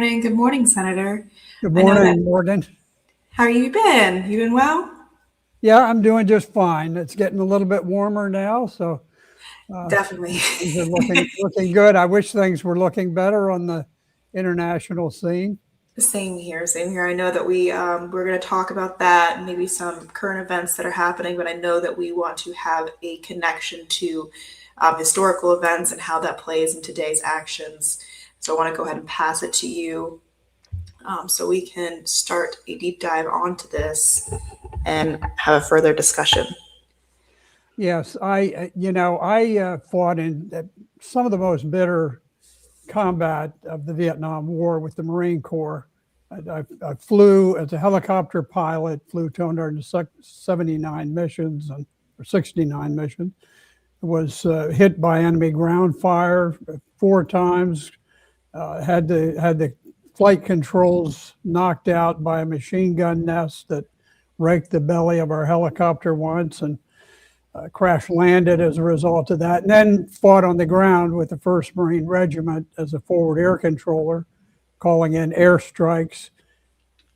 morning. Good morning, Senator. Good I know that. morning, Morgan. How you been? You been well? Yeah, I'm doing just fine. It's getting a little bit warmer now, so Definitely. things are looking good. I wish things were looking better on the international scene. Same here. Same here. I know that we're going to talk about that and maybe some current events that are happening, but I know that we want to have a connection to historical events and how that plays in today's actions. So I want to go ahead and pass it to you so we can start a deep dive onto this and have a further discussion. Yes, I fought in some of the most bitter combat of the Vietnam War with the Marine Corps. I flew as a helicopter pilot, flew 279 missions or 69 missions. Was hit by enemy ground fire 4 times. Had the flight controls knocked out by a machine gun nest that raked the belly of our helicopter once, and crash landed as a result of that, and then fought on the ground with the 1st Marine Regiment as a forward air controller, calling in airstrikes.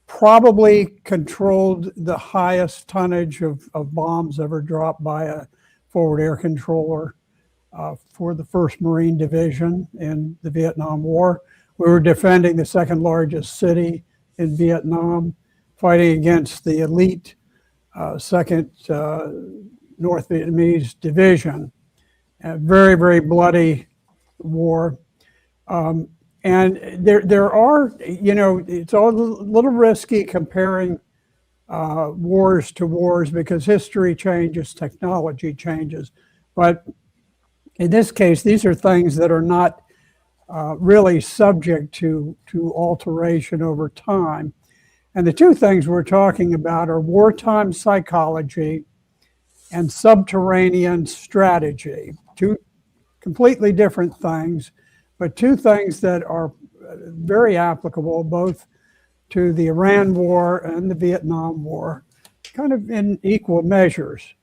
Probably controlled the highest tonnage of bombs ever dropped by a forward air controller for the 1st Marine Division in the Vietnam War. We were defending the 2nd largest city in Vietnam, fighting against the elite 2nd North Vietnamese Division. A very, very bloody war. And there are, it's all a little risky comparing wars to wars because history changes, technology changes. But in this case, these are things that are not really subject to alteration over time. And the 2 things we're talking about are wartime psychology and subterranean strategy. 2 completely different things, but 2 things that are very applicable both to the Iran War and the Vietnam War, kind of in equal measures.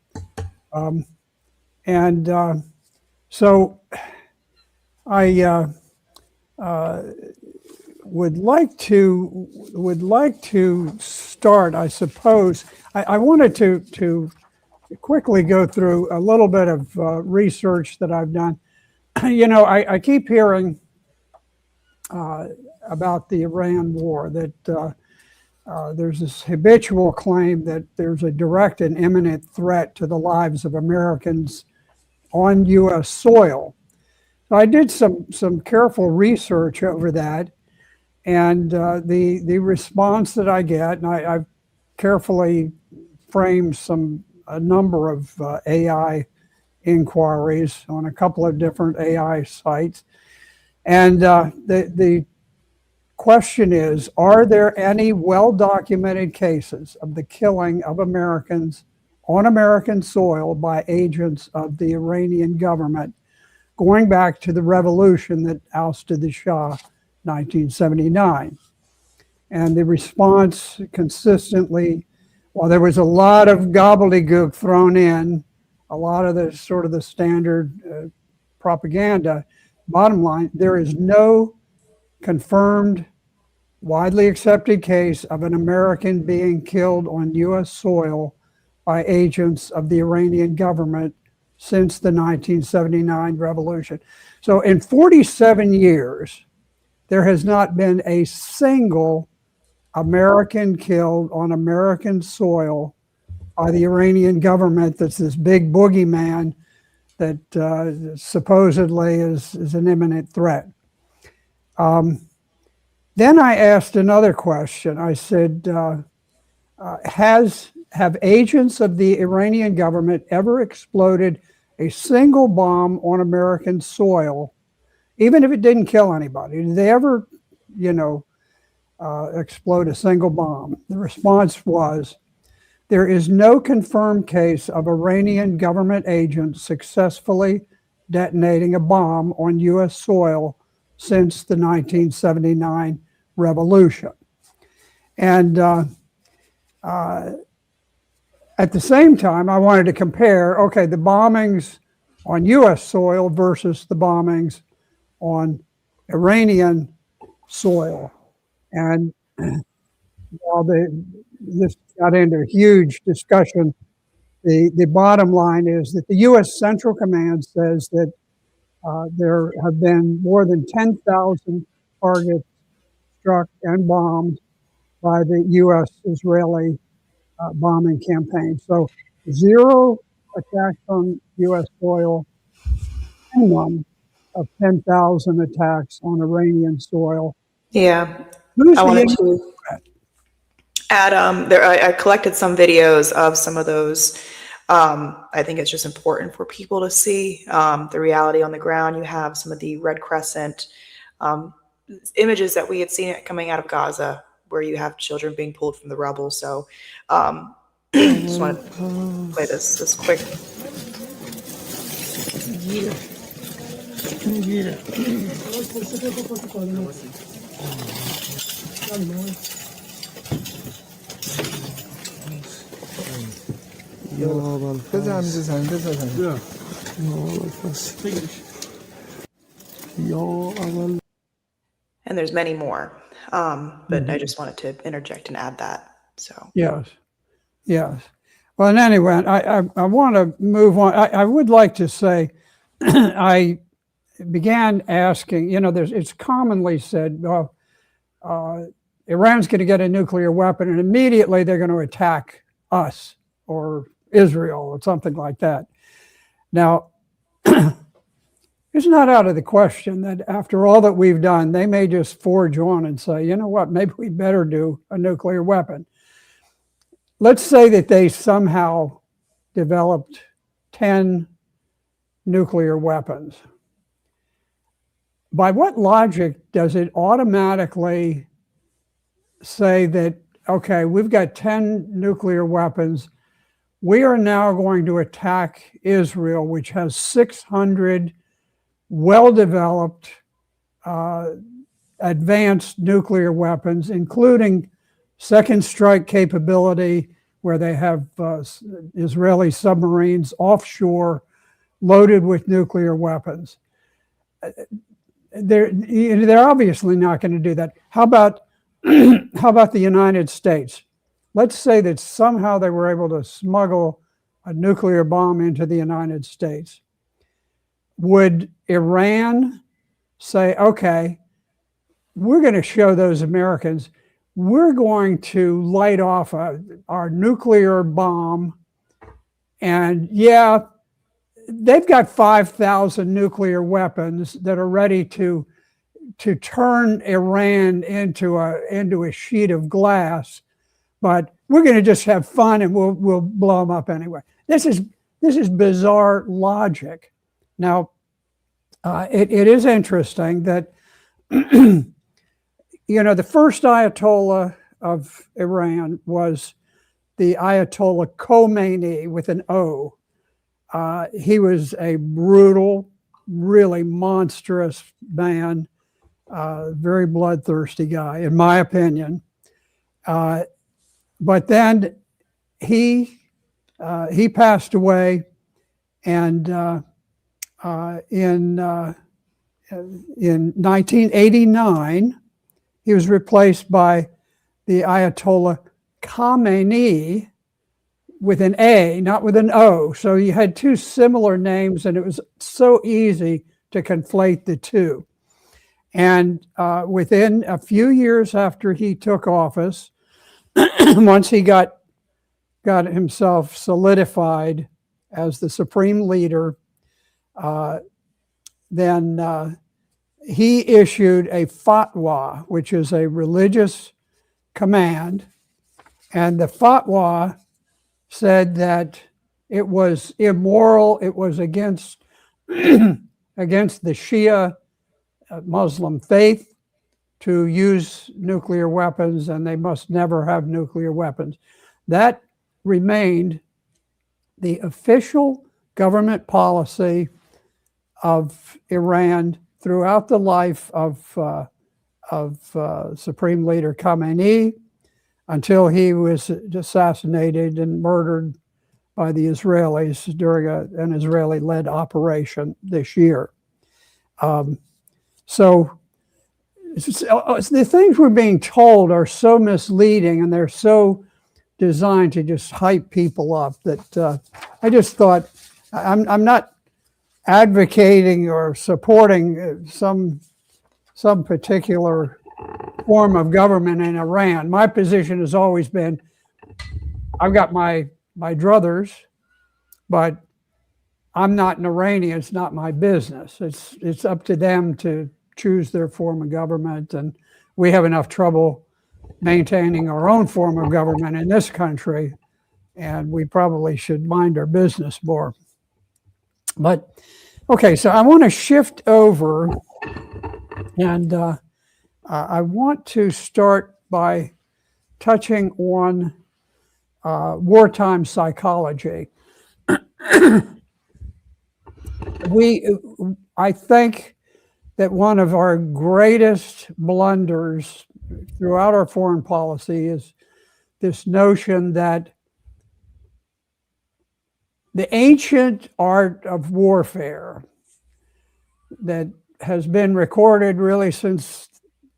So I would like to start, I suppose. I wanted to quickly go through a little bit of research that I've done. I keep hearing about the Iran war, that there's this habitual claim that there's a direct and imminent threat to the lives of Americans on U.S. soil. So I did some careful research over that, and the response that I get, and I've carefully framed a number of AI inquiries on a couple of different AI sites. And the question is, are there any well-documented cases of the killing of Americans on American soil by agents of the Iranian government going back to the revolution that ousted the Shah, 1979? And the response consistently, well, there was a lot of gobbledygook thrown in, a lot of the sort of the standard propaganda. Bottom line, there is no confirmed, widely accepted case of an American being killed on U.S. soil by agents of the Iranian government since the 1979 revolution. So in 47 years, there has not been a single American killed on American soil by the Iranian government that's this big boogeyman that supposedly is an imminent threat. Then I asked another question. I said, have agents of the Iranian government ever exploded a single bomb on American soil, even if it didn't kill anybody? Did they ever, explode a single bomb? The response was, there is no confirmed case of Iranian government agents successfully detonating a bomb on U.S. soil since the 1979 revolution. And at the same time, I wanted to compare, okay, the bombings on U.S. soil versus the bombings on Iranian soil. And while this got into a huge discussion, the bottom line is that the U.S. Central Command says that there have been more than 10,000 targets struck and bombed by the U.S.-Israeli bombing campaign. So 0 attacks on U.S. soil, minimum of 10,000 attacks on Iranian soil. Yeah. Who's I the wanted to add, I collected some videos of some of those. I think it's just important for people to see the reality on the ground. You have some of the Red Crescent images that we had seen coming out of Gaza, where you have children being pulled from the rubble. So just wanted to play this quick. And there's many more, but I just wanted to interject and add that. So yes. Well, and anyway, I want to move on. I would like to say, I began asking. It's commonly said, well, Iran's going to get a nuclear weapon, and immediately they're going to attack us or Israel or something like that. Now, it's not out of the question that after all that we've done, they may just forge on and say, you know what, maybe we better do a nuclear weapon. Let's say that they somehow developed 10 nuclear weapons. By what logic does it automatically say that, okay, we've got 10 nuclear weapons, we are now going to attack Israel, which has 600 well-developed advanced nuclear weapons, including second strike capability, where they have Israeli submarines offshore loaded with nuclear weapons. They're obviously not going to do that. How about the United States? Let's say that somehow they were able to smuggle a nuclear bomb into the United States. Would Iran say, okay, we're going to show those Americans, we're going to light off our nuclear bomb, and yeah, they've got 5,000 nuclear weapons that are ready to turn Iran into a sheet of glass, but we're going to just have fun and we'll blow them up anyway. This is bizarre logic. Now, it is interesting that the first Ayatollah of Iran was the Ayatollah Khomeini with an O. He was a brutal, really monstrous man, very bloodthirsty guy, in my opinion. But then he passed away, and in 1989, he was replaced by the Ayatollah Khamenei with an A, not with an O. So you had two similar names, and it was so easy to conflate the two. And within a few years after he took office, once he got himself solidified as the supreme leader, then he issued a fatwa, which is a religious command. And the fatwa said that it was immoral, it was against against the Shia Muslim faith to use nuclear weapons, and they must never have nuclear weapons. That remained the official government policy of Iran throughout the life of Supreme Leader Khamenei, until he was assassinated and murdered by the Israelis during an Israeli-led operation this year. So the things we're being told are so misleading, and they're so designed to just hype people up that I just thought I'm not advocating or supporting some particular form of government in Iran. My position has always been, I've got my druthers, but I'm not an Iranian. It's not my business. It's up to them to choose their form of government, and we have enough trouble maintaining our own form of government in this country, and we probably should mind our business more. But okay, so I want to shift over, and I want to start by touching on wartime psychology. I think that one of our greatest blunders throughout our foreign policy is this notion that the ancient art of warfare that has been recorded really since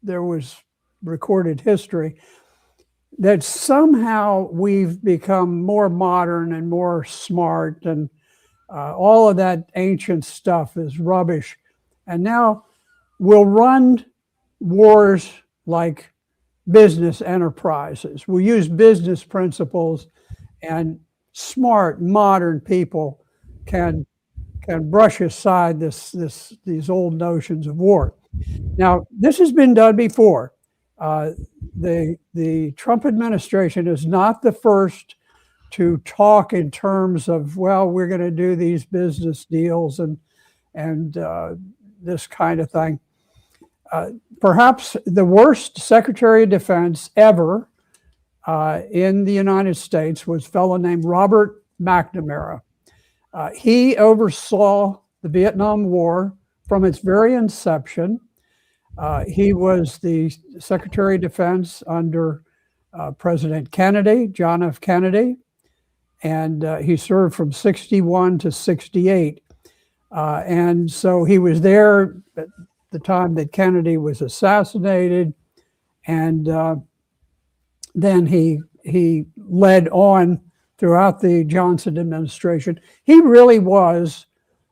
there was recorded history, that somehow we've become more modern and more smart, and all of that ancient stuff is rubbish. And now we'll run wars like business enterprises. We'll use business principles, and smart, modern people can brush aside these old notions of war. Now, this has been done before. The Trump administration is not the first to talk in terms of, well, we're going to do these business deals and this kind of thing. Perhaps the worst Secretary of Defense ever in the United States was a fellow named Robert McNamara. He oversaw the Vietnam War from its very inception. He was the Secretary of Defense under President Kennedy, John F. Kennedy, and he served from 61 to 68. And so he was there at the time that Kennedy was assassinated, and then he led on throughout the Johnson administration. He really was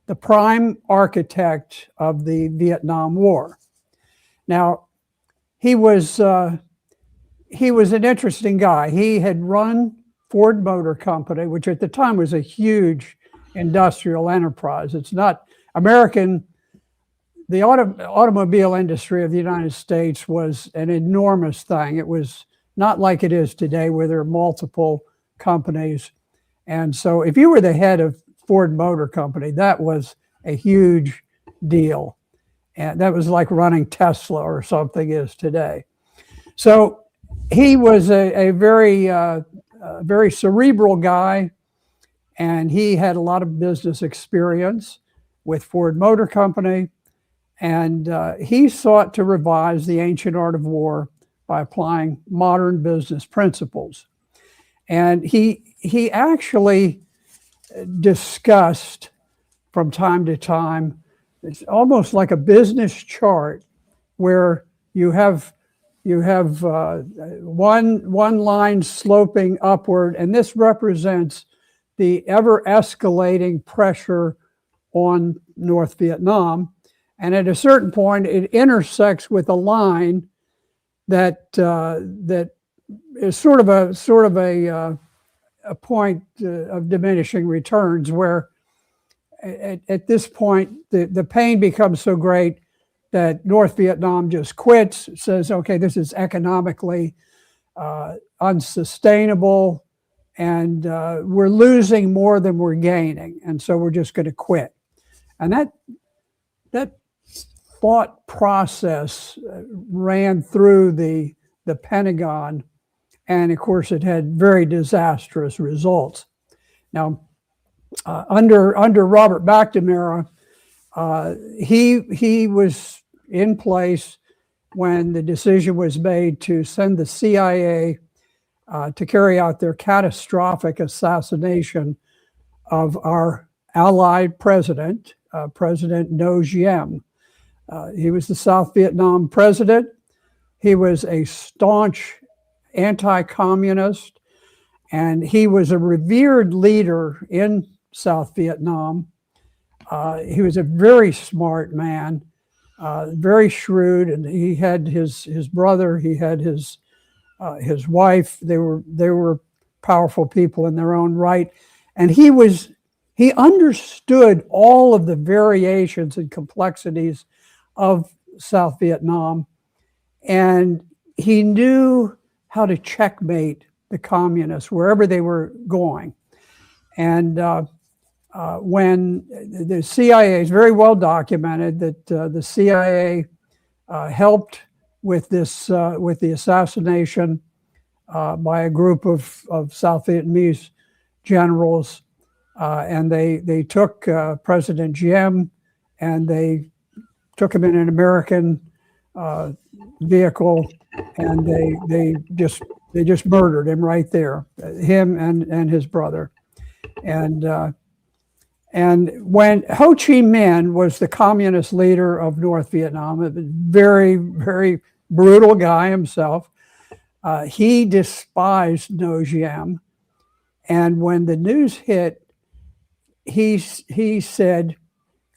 the prime architect of the Vietnam War. Now, he was an interesting guy. He had run Ford Motor Company, which at the time was a huge industrial enterprise. It's not American. The automobile industry of the United States was an enormous thing. It was not like it is today, where there are multiple companies. And so if you were the head of Ford Motor Company, that was a huge deal. And that was like running Tesla or something is today. So he was a very cerebral guy, and he had a lot of business experience with Ford Motor Company. And he sought to revise the ancient art of war by applying modern business principles. And he actually discussed from time to time, it's almost like a business chart where you have one line sloping upward, and this represents the ever escalating pressure on North Vietnam. And at a certain point, it intersects with a line that is sort of a point of diminishing returns, where at this point the pain becomes so great that North Vietnam just quits, says, okay, this is economically unsustainable, and we're losing more than we're gaining, and so we're just going to quit. And that thought process ran through the Pentagon, and of course it had very disastrous results. Now, under Robert McNamara, he was in place when the decision was made to send the CIA to carry out their catastrophic assassination of our allied president, President Ngo Diem. He was the South Vietnam president. He was a staunch anti-communist, and he was a revered leader in South Vietnam. He was a very smart man, very shrewd, and he had his brother. He had his wife. They were powerful people in their own right, and he understood all of the variations and complexities of South Vietnam, and he knew how to checkmate the communists wherever they were going. And when the CIA is very well documented that the CIA helped with this with the assassination by a group of South Vietnamese generals, and they took President Diem, and they took him in an American vehicle, and they just murdered him right there, him and his brother. And when Ho Chi Minh was the communist leader of North Vietnam, a very, very brutal guy himself, he despised Ngo Diem. And when the news hit, he said,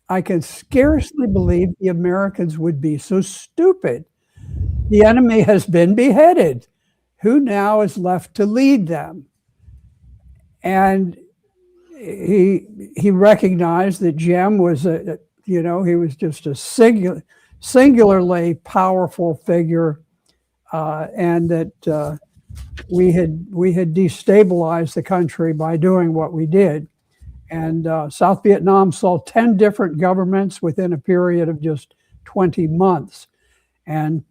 "I can scarcely believe the Americans would be so stupid. The enemy has been beheaded. Who now is left to lead them?" And he recognized that Diem was he was just a singularly powerful figure, and that we had destabilized the country by doing what we did. And South Vietnam saw 10 different governments within a period of just 20 months. And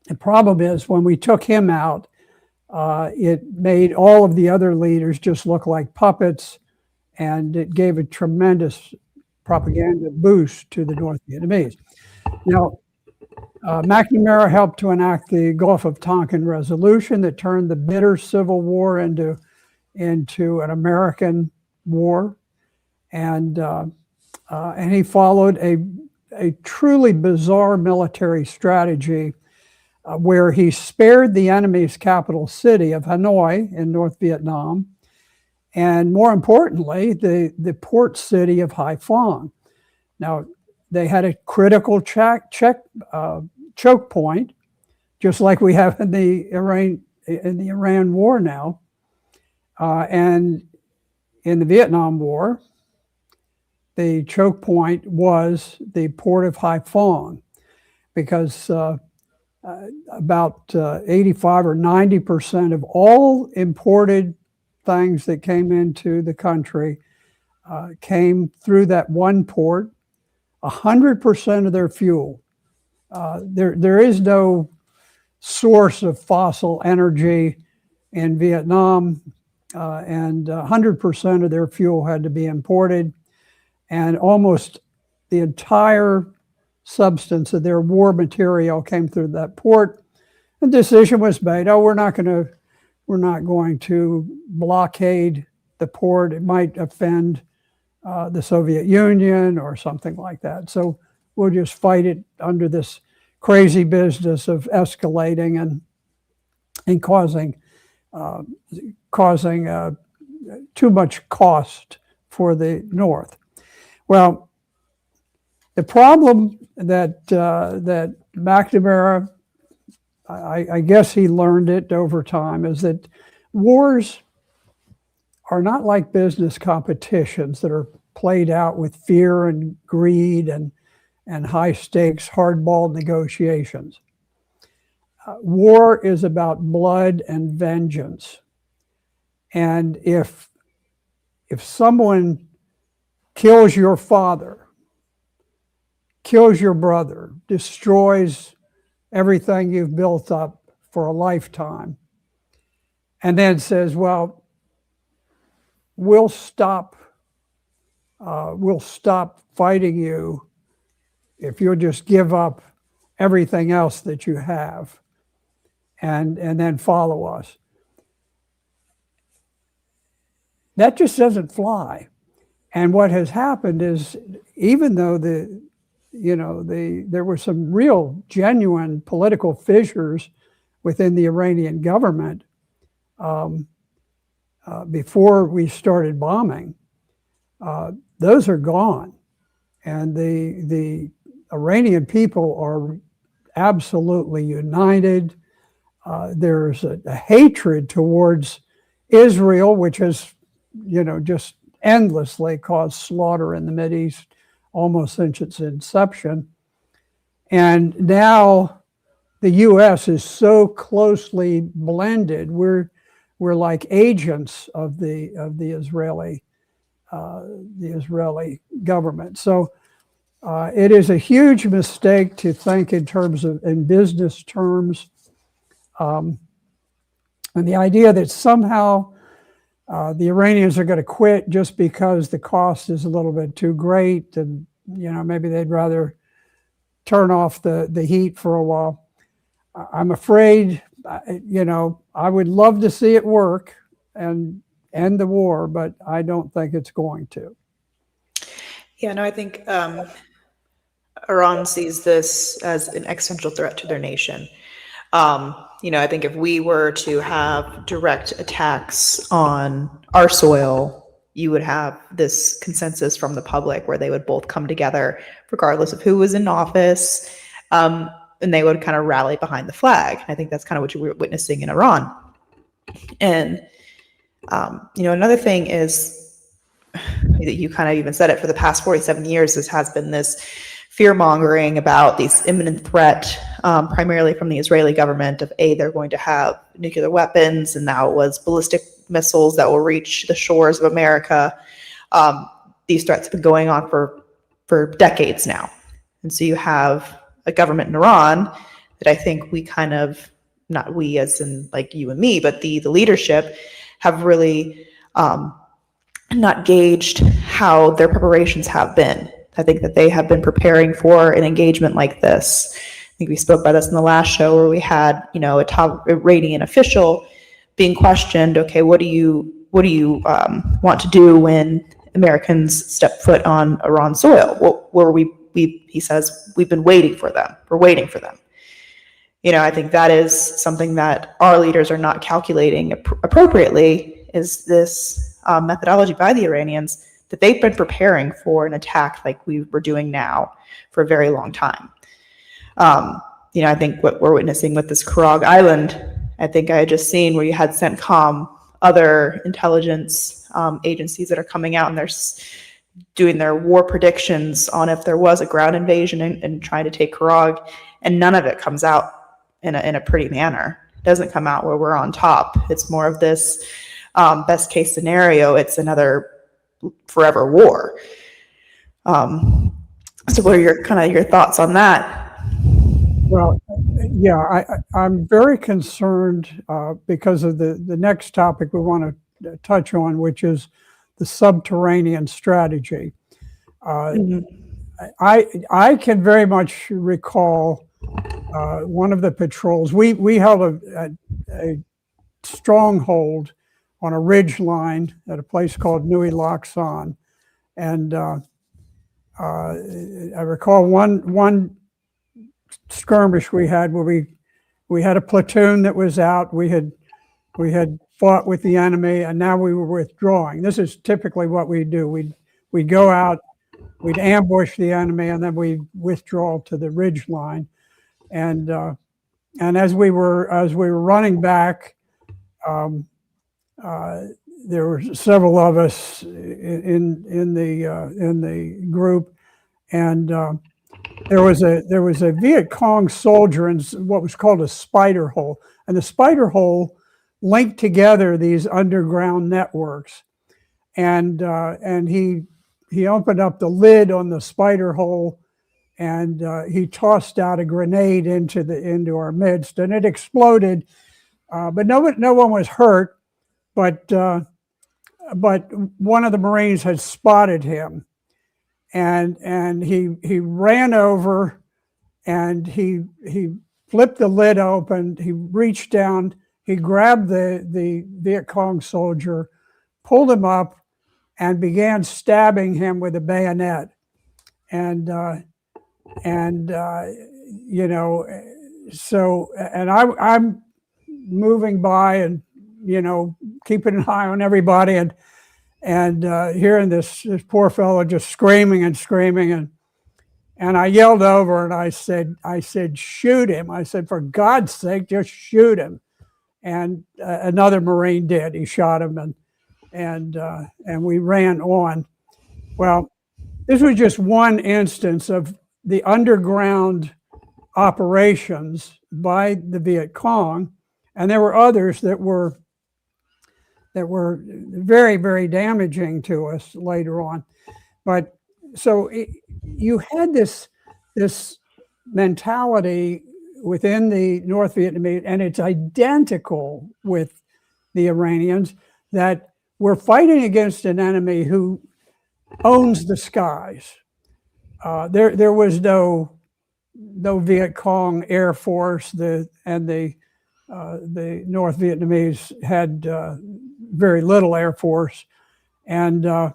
the problem is, when we took him out, it made all of the other leaders just look like puppets, and it gave a tremendous propaganda boost to the North Vietnamese. Now, McNamara helped to enact the Gulf of Tonkin Resolution that turned the bitter Civil War into an American war, and he followed a truly bizarre military strategy where he spared the enemy's capital city of Hanoi in North Vietnam, and more importantly, the port city of Haiphong. Now, they had a critical choke point, just like we have in the Iran war now, and in the Vietnam War, the choke point was the port of Haiphong, because about 85 or 90% of all imported things that came into the country came through that one port. 100% of their fuel. There is no source of fossil energy in Vietnam, and 100% of their fuel had to be imported, and almost the entire substance of their war material came through that port. The decision was made, we're not going to blockade the port. It might offend the Soviet Union or something like that. So we'll just fight it under this crazy business of escalating and causing too much cost for the North. Well, the problem that McNamara, I guess he learned it over time, is that wars are not like business competitions that are played out with fear and greed and high stakes, hardball negotiations. War is about blood and vengeance. And if someone kills your father, kills your brother, destroys everything you've built up for a lifetime, and then says, well, we'll stop fighting you if you'll just give up everything else that you have and then follow us. That just doesn't fly. And what has happened is, even though there were some real genuine political fissures within the Iranian government before we started bombing. Those are gone, and the Iranian people are absolutely united. There's a hatred towards Israel, which has, just endlessly caused slaughter in the Mideast almost since its inception. And now the U.S. is so closely blended. We're like agents of the Israeli government. So it is a huge mistake to think in business terms. And the idea that somehow the Iranians are going to quit just because the cost is a little bit too great, and maybe they'd rather turn off the heat for a while. I'm afraid, I would love to see it work and end the war, but I don't think it's going to. Yeah, no, I think Iran sees this as an existential threat to their nation. I think if we were to have direct attacks on our soil, you would have this consensus from the public where they would both come together, regardless of who was in office, and they would kind of rally behind the flag. I think that's kind of what you were witnessing in Iran. And, another thing is that you kind of even said it, for the past 47 years, this has been this fear-mongering about this imminent threat, primarily from the Israeli government of, they're going to have nuclear weapons, and now it was ballistic missiles that will reach the shores of America. These threats have been going on for decades now. And so you have a government in Iran that I think we kind of, not we as in like you and me, but the leadership have really not gauged how their preparations have been. I think that they have been preparing for an engagement like this. I think we spoke about this in the last show, where we had, a top Iranian official being questioned. Okay, what do you want to do when Americans step foot on Iran soil? He says, we've been waiting for them. We're waiting for them. I think that is something that our leaders are not calculating appropriately, is this methodology by the Iranians, that they've been preparing for an attack like we were doing now for a very long time. I think what we're witnessing with this Karag Island, I think I had just seen where you had CENTCOM, other intelligence agencies that are coming out, and they're doing their war predictions on if there was a ground invasion and trying to take Karag, and none of it comes out in a pretty manner. It doesn't come out where we're on top. It's more of this best case scenario. It's another forever war. So what are your thoughts on that? Well, yeah, I'm very concerned because of the next topic we want to touch on, which is the subterranean strategy. I can very much recall one of the patrols. We held a stronghold on a ridge line at a place called Nui Laksan. And I recall one skirmish we had where we had a platoon that was out. We had fought with the enemy, and now we were withdrawing. This is typically what we do. We'd go out, we'd ambush the enemy, and then we'd withdraw to the ridge line. And as we were running back, there were several of us in the group, and there was a Viet Cong soldier in what was called a spider hole, and the spider hole linked together these underground networks, and he opened up the lid on the spider hole, and he tossed out a grenade into our midst, and it exploded, but no one was hurt. But one of the Marines had spotted him, and he ran over, and he flipped the lid open. He reached down, he grabbed the Viet Cong soldier, pulled him up, and began stabbing him with a bayonet. And And, you know, so, and I'm moving by and, you know, keeping an eye on everybody and hearing this poor fellow just screaming and screaming. And I yelled over and I said, shoot him. I said, for God's sake, just shoot him. And another Marine did. He shot him and we ran on. Well, this was just one instance of the underground operations by the Viet Cong, and there were others that were very, very damaging to us later on. But so you had this mentality within the North Vietnamese, and it's identical with the Iranians, that we're fighting against an enemy who owns the skies. There was no Viet Cong Air Force, and the North Vietnamese had very little Air Force, and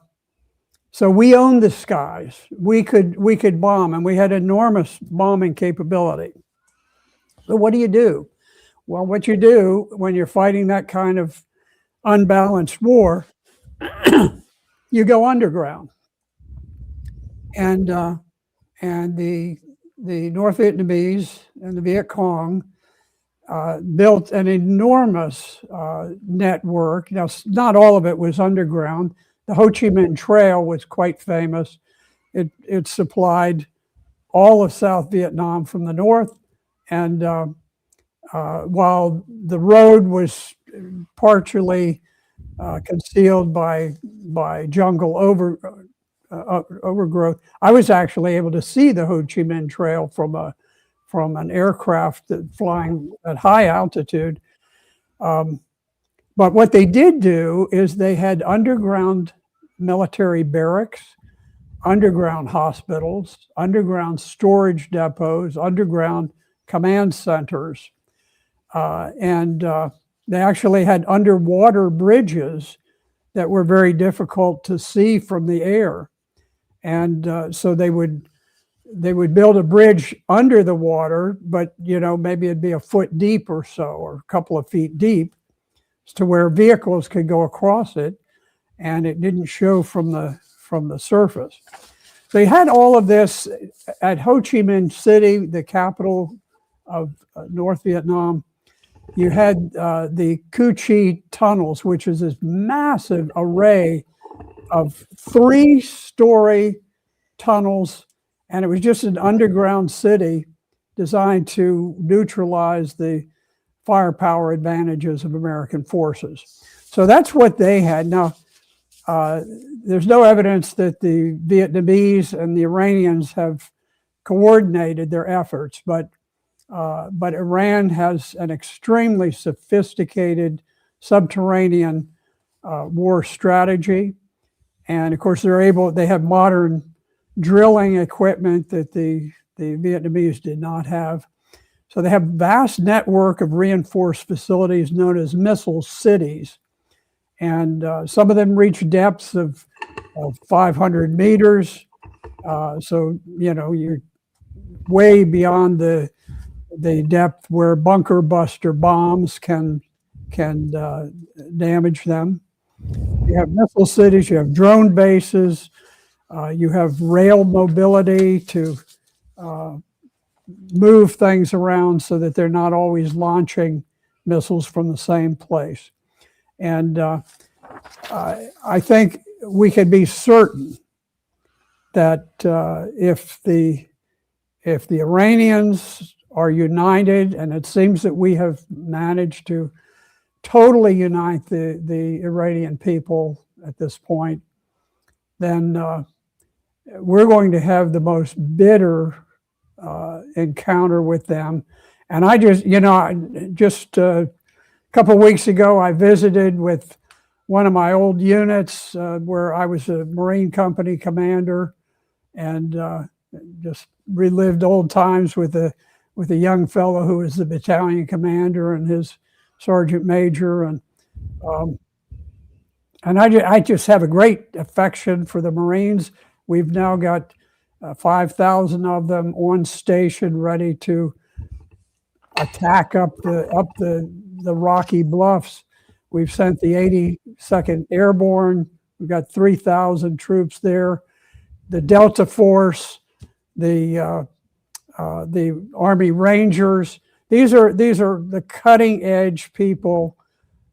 so we owned the skies. We could bomb, and we had enormous bombing capability. So what do you do? Well, what you do when you're fighting that kind of unbalanced war, you go underground, and the North Vietnamese and the Viet Cong built an enormous network. Now, not all of it was underground. The Ho Chi Minh Trail was quite famous. It supplied all of South Vietnam from the north, and while the road was partially concealed by jungle overgrowth, I was actually able to see the Ho Chi Minh Trail from an aircraft flying at high altitude. But what they did do is they had underground military barracks, underground hospitals, underground storage depots, underground command centers, and they actually had underwater bridges that were very difficult to see from the air. And so they would build a bridge under the water, but maybe it'd be a foot deep or so, or a couple of feet deep, to where vehicles could go across it, and it didn't show from the surface. So you had all of this at Ho Chi Minh City, the capital of North Vietnam. You had the Cu Chi tunnels, which is this massive array of 3-story tunnels, and it was just an underground city designed to neutralize the firepower advantages of American forces. So that's what they had. Now, there's no evidence that the Vietnamese and the Iranians have coordinated their efforts, but Iran has an extremely sophisticated subterranean war strategy. And of course, they have modern drilling equipment that the Vietnamese did not have. So they have a vast network of reinforced facilities known as missile cities. And some of them reach depths of 500 meters. So, you're way beyond the depth where bunker buster bombs can damage them. You have missile cities, you have drone bases, you have rail mobility to move things around so that they're not always launching missiles from the same place. And I think we can be certain that if the Iranians are united, and it seems that we have managed to totally unite the Iranian people at this point, then we're going to have the most bitter encounter with them. And I just a couple of weeks ago, I visited with one of my old units where I was a Marine company commander, and just relived old times with a young fellow who was the battalion commander and his sergeant major, and I just have a great affection for the Marines. We've now got 5,000 of them on station, ready to attack up the rocky bluffs. We've sent the 82nd Airborne. We've got 3,000 troops there. The Delta Force, the Army Rangers. These are the cutting edge people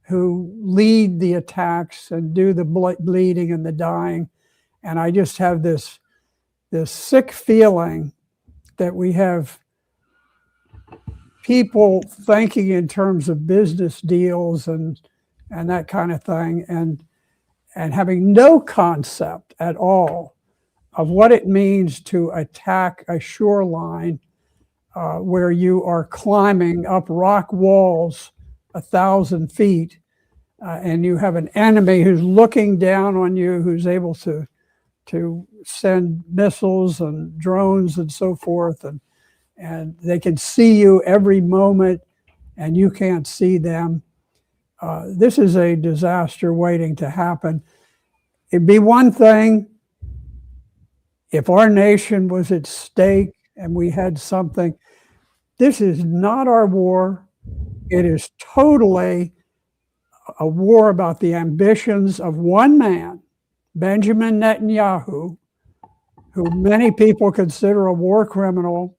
who lead the attacks and do the bleeding and the dying. And I just have this sick feeling that we have people thinking in terms of business deals and that kind of thing, and having no concept at all of what it means to attack a shoreline where you are climbing up rock walls 1,000 feet, and you have an enemy who's looking down on you, who's able to send missiles and drones and so forth, and they can see you every moment, and you can't see them. This is a disaster waiting to happen. It'd be one thing if our nation was at stake and we had something. This is not our war. It is totally a war about the ambitions of one man, Benjamin Netanyahu, who many people consider a war criminal,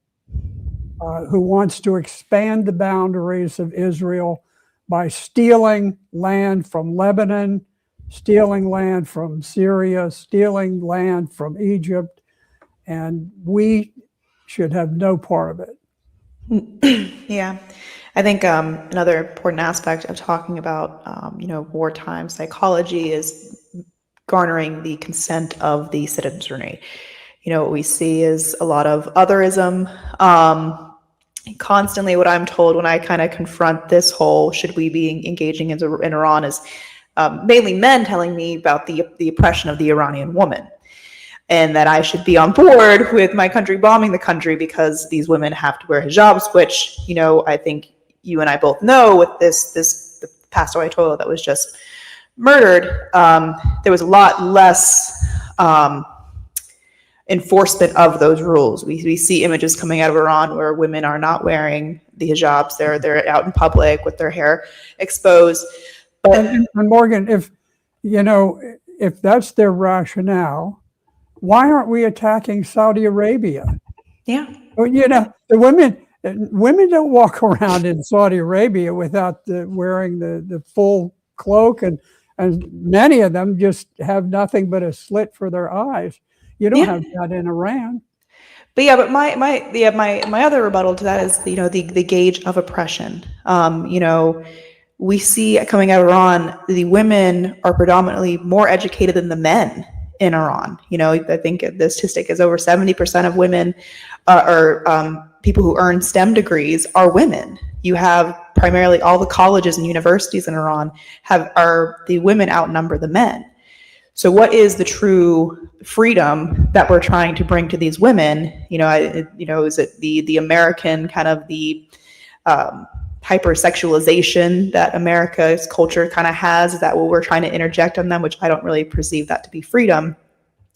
who wants to expand the boundaries of Israel by stealing land from Lebanon, stealing land from Syria, stealing land from Egypt, and we should have no part of it. Yeah, I think another important aspect of talking about, wartime psychology is garnering the consent of the citizenry. What we see is a lot of otherism. Constantly what I'm told when I kind of confront this whole should we be engaging in Iran is mainly men telling me about the oppression of the Iranian woman, and that I should be on board with my country bombing the country because these women have to wear hijabs, which, I think you and I both know with the passed away Ayatollah that was just murdered, there was a lot less enforcement of those rules. We see images coming out of Iran where women are not wearing the hijabs. They're out in public with their hair exposed. But and Morgan, if that's their rationale, why aren't we attacking Saudi Arabia? Yeah. The women don't walk around in Saudi Arabia without wearing the full cloak, and many of them just have nothing but a slit for their eyes. You don't have that in Iran. But my other rebuttal to that is the gauge of oppression. We see coming out of Iran, the women are predominantly more educated than the men in Iran. I think the statistic is over 70% of women or people who earn STEM degrees are women. You have primarily all the colleges and universities in Iran are the women outnumber the men. So what is the true freedom that we're trying to bring to these women? Is it the American kind of the hypersexualization that America's culture kind of has? Is that what we're trying to interject on them, which I don't really perceive that to be freedom?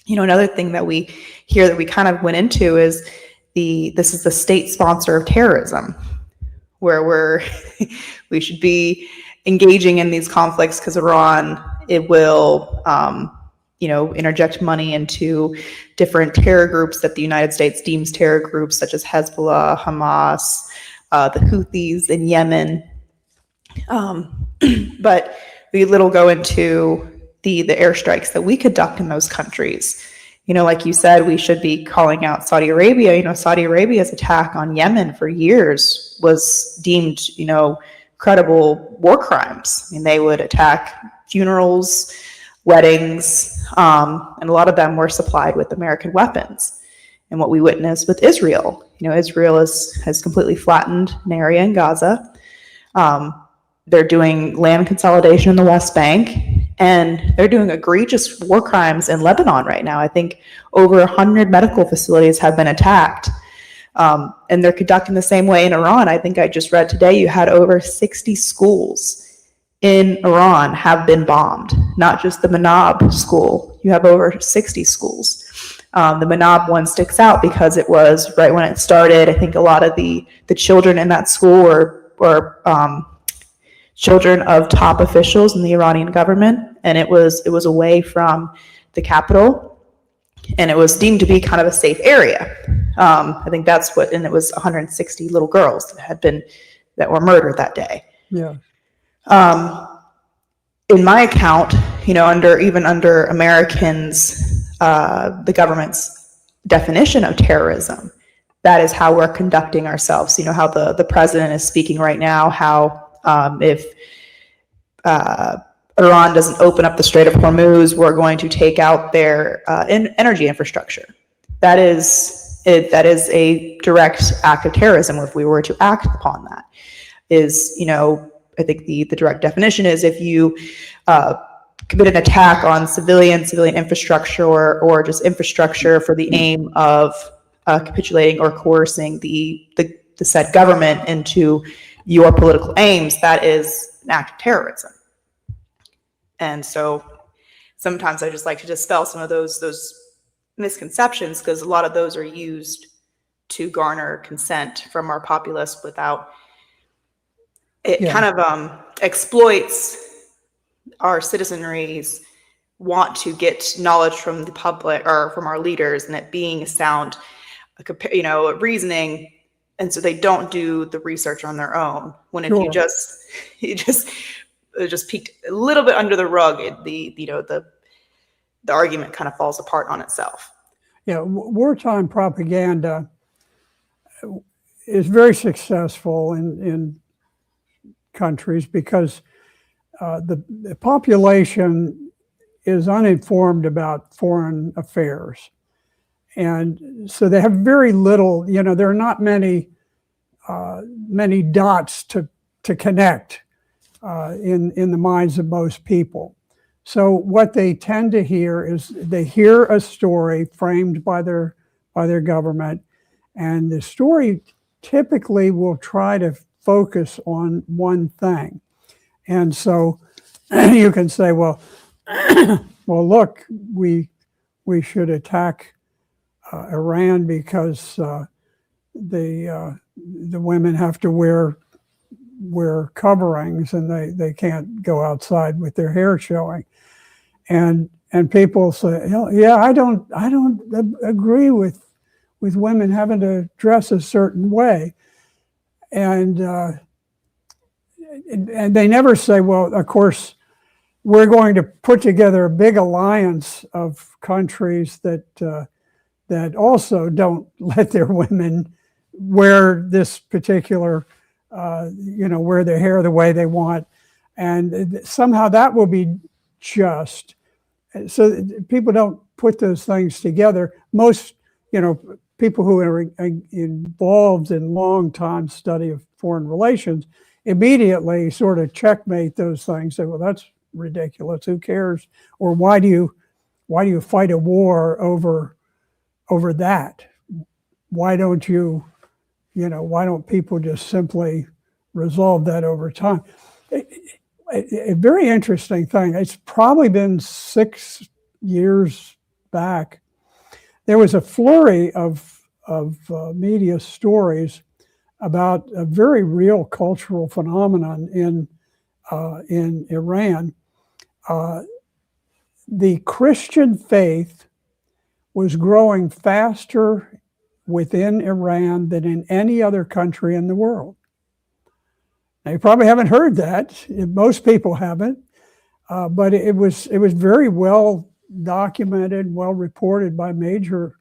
Another thing that we hear that we kind of went into is this is the state sponsor of terrorism, where we should be engaging in these conflicts because Iran, it will interject money into different terror groups that the United States deems terror groups, such as Hezbollah, Hamas, the Houthis in Yemen. But we little go into the airstrikes that we conduct in those countries. Like you said, we should be calling out Saudi Arabia. Saudi Arabia's attack on Yemen for years was deemed, credible war crimes. They would attack funerals, weddings, and a lot of them were supplied with American weapons. And what we witnessed with Israel, Israel has completely flattened an area in Gaza. They're doing land consolidation in the West Bank, and they're doing egregious war crimes in Lebanon right now. I think over 100 medical facilities have been attacked. And they're conducting the same way in Iran. I think I just read today you had over 60 schools in Iran have been bombed, not just the Manab school. You have over 60 schools. The Manab one sticks out because it was right when it started. I think a lot of the children in that school were children of top officials in the Iranian government, and it was away from the capital, and it was deemed to be kind of a safe area. I think that's what, and it was 160 little girls that were murdered that day. Yeah. In my account, under Americans, the government's definition of terrorism, that is how we're conducting ourselves. How the president is speaking right now, how if Iran doesn't open up the Strait of Hormuz, we're going to take out their energy infrastructure. That is a direct act of terrorism if we were to act upon that. I think the direct definition is if you commit an attack on civilian infrastructure or just infrastructure for the aim of capitulating or coercing the said government into your political aims, that is an act of terrorism. And so sometimes I just like to dispel some of those misconceptions, because a lot of those are used to garner consent from our populace without it. Kind of exploits our citizenry's want to get knowledge from the public or from our leaders, and it being a sound reasoning, and so they don't do the research on their own. When if you just peeked a little bit under the rug, the argument kind of falls apart on itself. Yeah, wartime propaganda is very successful in countries because the population is uninformed about foreign affairs. And so they have very little, there are not many dots to connect in the minds of most people. So what they tend to hear is they hear a story framed by their government, and the story typically will try to focus on one thing. And so you can say, well, look, we should attack Iran because the women have to wear coverings and they can't go outside with their hair showing. And people say, yeah, I don't agree with women having to dress a certain way. And they never say, well, of course, we're going to put together a big alliance of countries that also don't let their women wear this particular, wear their hair the way they want. And somehow that will be just. So people don't put those things together. Most, people who are involved in long-time study of foreign relations immediately sort of checkmate those things. Say, well, that's ridiculous. Who cares? Or why do you fight a war over that? Why don't why don't people just simply resolve that over time? A very interesting thing. It's probably been 6 years back. There was a flurry of media stories about a very real cultural phenomenon in Iran. The Christian faith was growing faster within Iran than in any other country in the world. Now, you probably haven't heard that. Most people haven't, but it was very well documented, well reported by major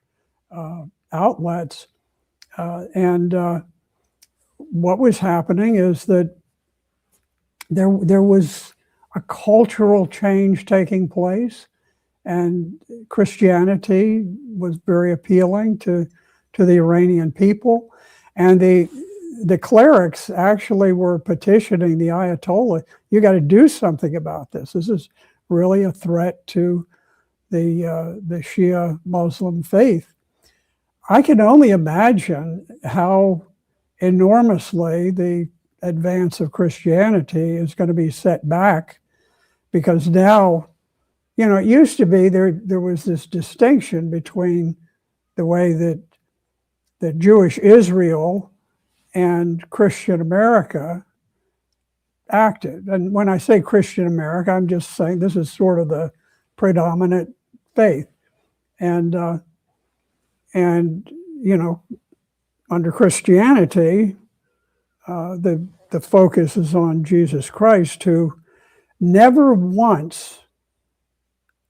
outlets. And what was happening is that there was a cultural change taking place, and Christianity was very appealing to the Iranian people, and the clerics actually were petitioning the Ayatollah, you got to do something about this. This is really a threat to the Shia Muslim faith. I can only imagine how enormously the advance of Christianity is going to be set back, because now, it used to be there was this distinction between the way that Jewish Israel and Christian America acted. And when I say Christian America, I'm just saying this is sort of the predominant faith. And under Christianity, the focus is on Jesus Christ, who never once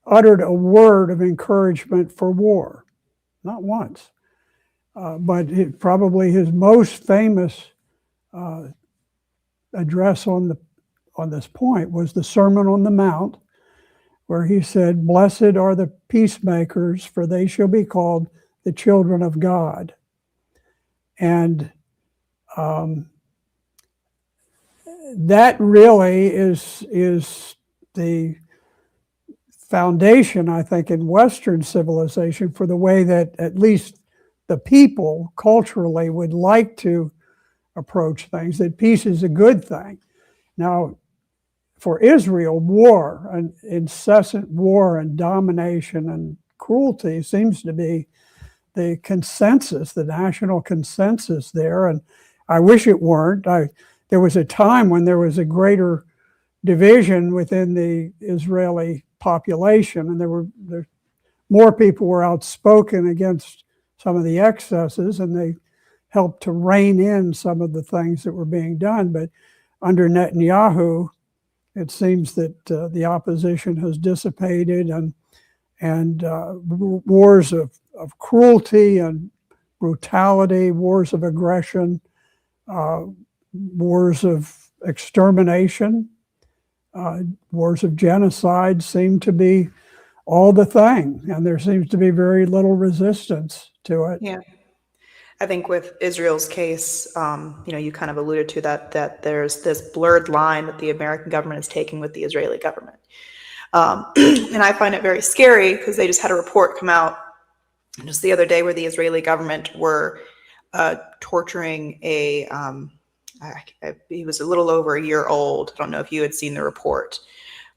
uttered a word of encouragement for war, not once. But probably his most famous address on this point was the Sermon on the Mount, where he said, "Blessed are the peacemakers, for they shall be called the children of God." And that really is the foundation, I think, in Western civilization for the way that at least the people culturally would like to approach things, that peace is a good thing. Now, for Israel, war, an incessant war and domination and cruelty seems to be the consensus, the national consensus there. And I wish it weren't. There was a time when there was a greater division within the Israeli population, and more people were outspoken against some of the excesses, and they helped to rein in some of the things that were being done. But under Netanyahu, it seems that the opposition has dissipated, and wars of cruelty and brutality, wars of aggression, wars of extermination, wars of genocide seem to be all the thing, and there seems to be very little resistance to it. Yeah. I think with Israel's case, you kind of alluded to that there's this blurred line that the American government is taking with the Israeli government. And I find it very scary because they just had a report come out just the other day where the Israeli government were torturing he was a little over a year old. I don't know if you had seen the report.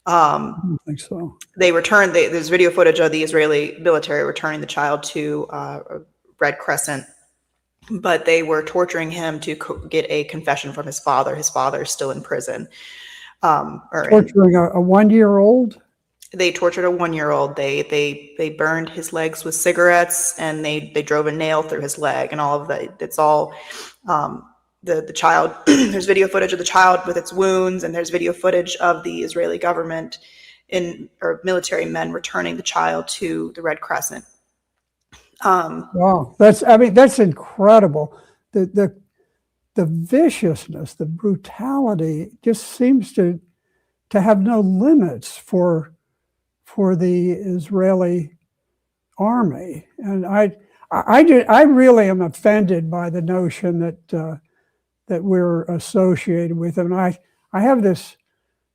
I don't think so. There's video footage of the Israeli military returning the child to Red Crescent, but they were torturing him to get a confession from his father. His father is still in prison. Torturing a 1-year-old? They tortured a 1-year-old. They burned his legs with cigarettes, and they drove a nail through his leg, and all of that. It's all the child. There's video footage of the child with its wounds, and there's video footage of the Israeli government or military men returning the child to the Red Crescent. Wow, that's incredible. The viciousness, the brutality just seems to have no limits for the Israeli army. And I really am offended by the notion that we're associated with them. And I have this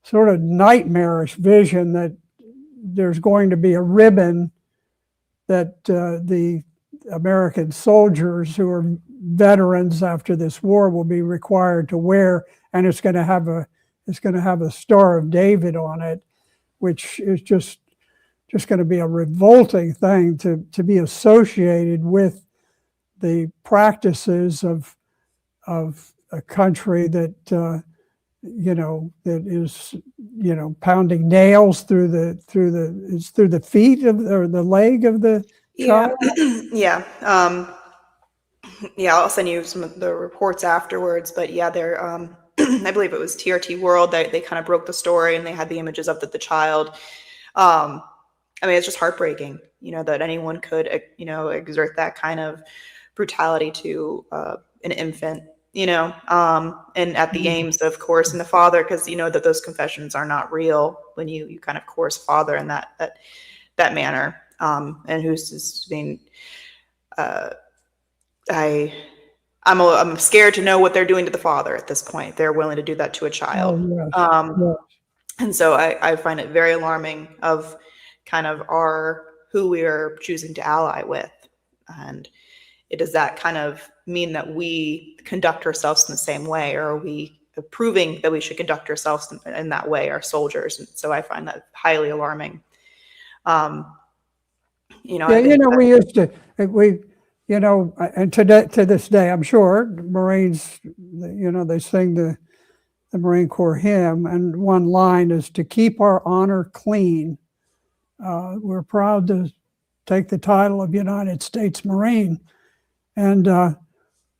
sort of nightmarish vision that there's going to be a ribbon that the American soldiers who are veterans after this war will be required to wear, and it's going to have a Star of David on it, which is just going to be a revolting thing to be associated with the practices of a country that that is pounding nails through the feet or the leg of the child. Yeah. I'll send you some of the reports afterwards, but yeah, they're I believe it was TRT World that they kind of broke the story, and they had the images of the child. It's just heartbreaking, that anyone could exert that kind of brutality to an infant, and at the aims of coercing the father, because that those confessions are not real when you kind of coerce father in that manner, and who's just being I'm scared to know what they're doing to the father at this point. They're willing to do that to a child. Oh, yes. And so I find it very alarming of kind of who we are choosing to ally with. And does that kind of mean that we conduct ourselves in the same way, or are we proving that we should conduct ourselves in that way, our soldiers. And so I find that highly alarming. Yeah, we used to, and to this day, I'm sure Marines, they sing the Marine Corps hymn, and one line is to keep our honor clean. We're proud to take the title of United States Marine. And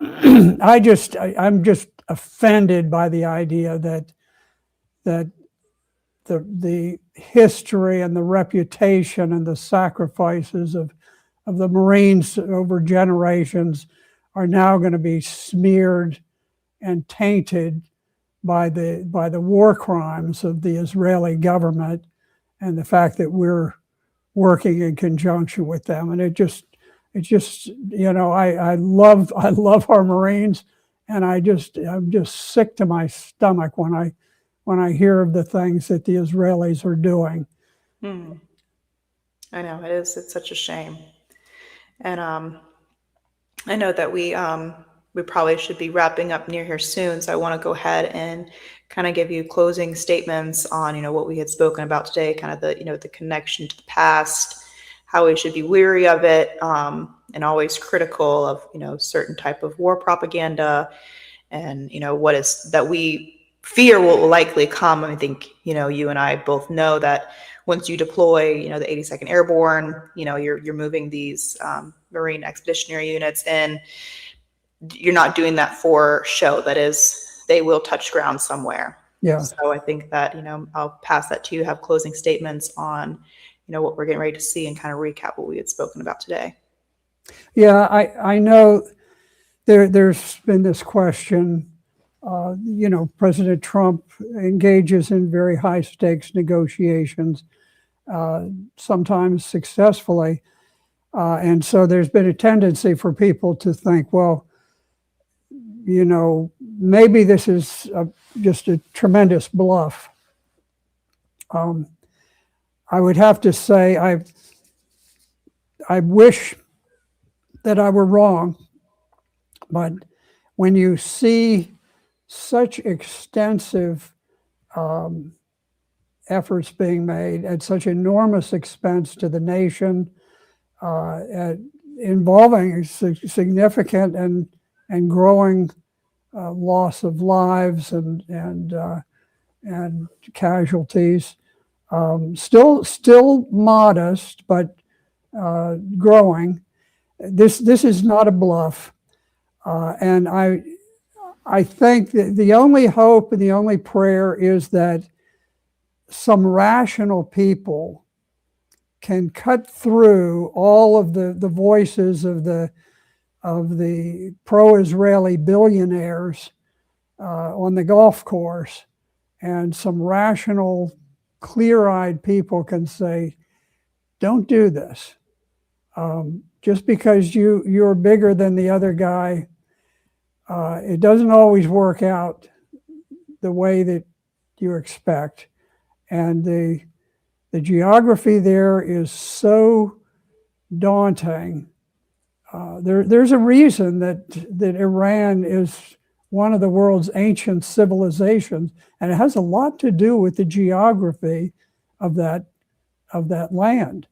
I'm just offended by the idea that the history and the reputation and the sacrifices of the Marines over generations are now going to be smeared and tainted by the war crimes of the Israeli government and the fact that we're working in conjunction with them. And it just I love our Marines, and I'm just sick to my stomach when I hear of the things that the Israelis are doing. I know it's such a shame. And I know that we probably should be wrapping up near here soon. So I want to go ahead and kind of give you closing statements on, what we had spoken about today, kind of the connection to the past, how we should be weary of it, and always critical of, certain type of war propaganda, and, what is that we fear will likely come. I think, you and I both know that once you deploy, the 82nd Airborne, you're moving these Marine Expeditionary Units in. You're not doing that for show. That is, they will touch ground somewhere. Yeah. So I think that, I'll pass that to you, have closing statements on, what we're getting ready to see, and kind of recap what we had spoken about today. Yeah, I know there's been this question. President Trump engages in very high stakes negotiations, sometimes successfully. And so there's been a tendency for people to think, well, maybe this is just a tremendous bluff. I would have to say I wish that I were wrong, but when you see such extensive efforts being made at such enormous expense to the nation, involving significant and growing loss of lives and casualties, still modest, but growing. This is not a bluff, and I think that the only hope and the only prayer is that some rational people can cut through all of the voices of the pro-Israeli billionaires on the golf course, and some rational, clear-eyed people can say, don't do this. Just because you're bigger than the other guy, it doesn't always work out the way that you expect. And the geography there is so daunting. There's a reason that Iran is one of the world's ancient civilizations, and it has a lot to do with the geography of that land,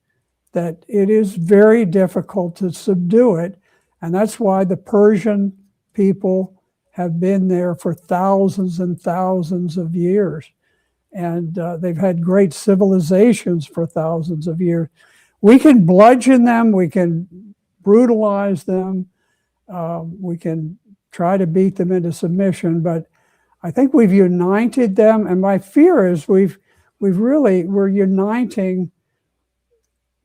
that it is very difficult to subdue it. And that's why the Persian people have been there for thousands and thousands of years. And they've had great civilizations for thousands of years. We can bludgeon them, we can brutalize them, we can try to beat them into submission, but I think we've united them. And my fear is we're uniting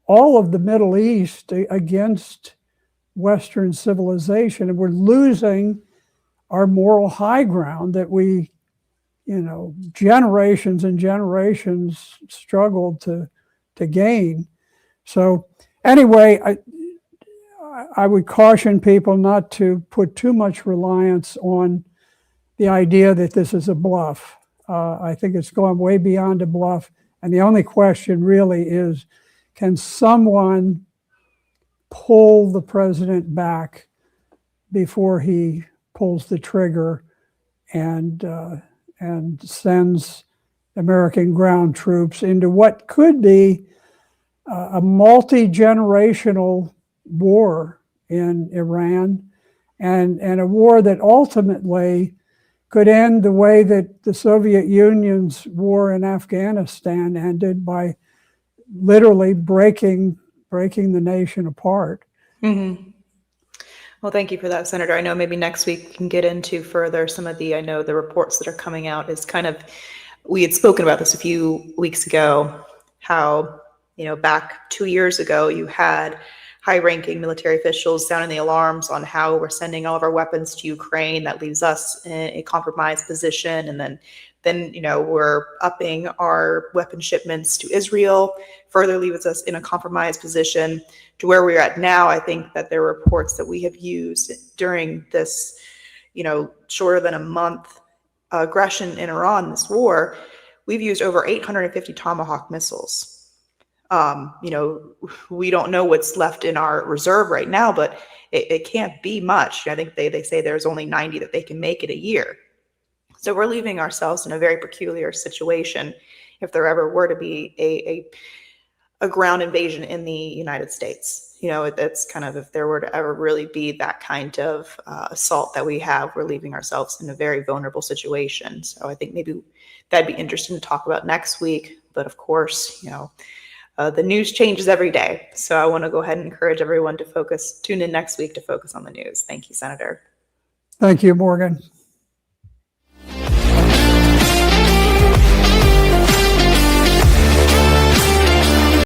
all of the Middle East against Western civilization, and we're losing our moral high ground that we, generations and generations struggled to gain. So anyway, I would caution people not to put too much reliance on the idea that this is a bluff. I think it's going way beyond a bluff. And the only question really is, can someone pull the president back before he pulls the trigger and sends American ground troops into what could be a multi-generational war in Iran, and a war that ultimately could end the way that the Soviet Union's war in Afghanistan ended, by literally breaking the nation apart. Mm-hmm. Well, thank you for that, Senator. I know maybe next week we can get into further some of I know the reports that are coming out is kind of, we had spoken about this a few weeks ago, how, back 2 years ago, you had high-ranking military officials sounding the alarms on how we're sending all of our weapons to Ukraine. That leaves us in a compromised position. And then we're upping our weapon shipments to Israel, further leaves us in a compromised position to where we're at now. I think that there are reports that we have used during this, shorter than a month aggression in Iran, this war, we've used over 850 Tomahawk missiles. We don't know what's left in our reserve right now, but it can't be much. I think they say there's only 90 that they can make it a year. So we're leaving ourselves in a very peculiar situation if there ever were to be a ground invasion in the United States. It's kind of, if there were to ever really be that kind of assault that we have, we're leaving ourselves in a very vulnerable situation. So I think maybe that'd be interesting to talk about next week. But of course, the news changes every day. So I want to go ahead and encourage everyone to tune in next week to focus on the news. Thank you, Senator. Thank you, Morgan.